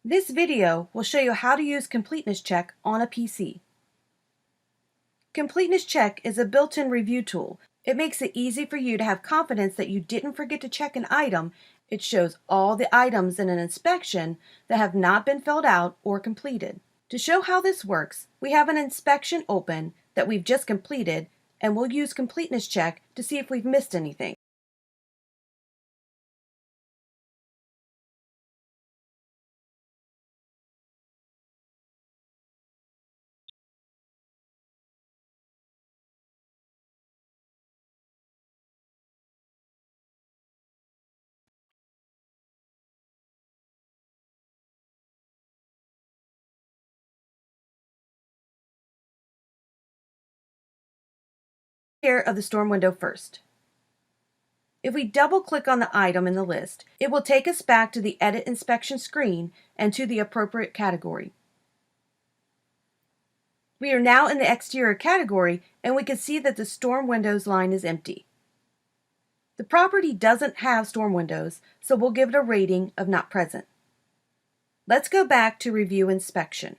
This video will show you how to use Completeness Check on a PC. Completeness Check is a built-in review tool. It makes it easy for you to have confidence that you didn't forget to check an item. It shows all the items in an inspection that have not been filled out or completed. To show how this works, we have an inspection open that we've just completed, and we'll use Completeness Check to see if we've missed anything. Care of the storm window first. If we double-click on the item in the list, it will take us back to the Edit Inspection screen and to the appropriate category. We are now in the exterior category, and we can see that the storm windows line is empty. The property doesn't have storm windows, so we'll give it a rating of not present. Let's go back to Review Inspection.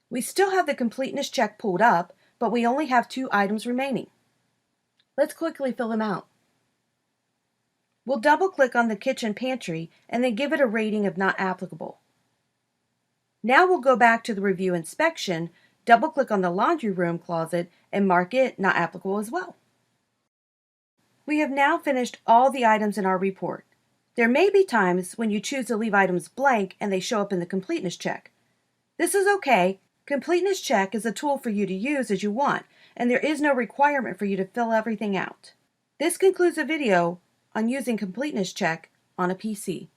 We still have the Completeness Check pulled up, but we only have 2 items remaining. Let's quickly fill them out. We'll double-click on the kitchen pantry and then give it a rating of not applicable. Now we'll go back to the Review Inspection, double-click on the laundry room closet, and mark it not applicable as well. We have now finished all the items in our report. There may be times when you choose to leave items blank and they show up in the Completeness Check. This is okay. Completeness Check is a tool for you to use as you want, and there is no requirement for you to fill everything out. This concludes the video on using Completeness Check on a PC.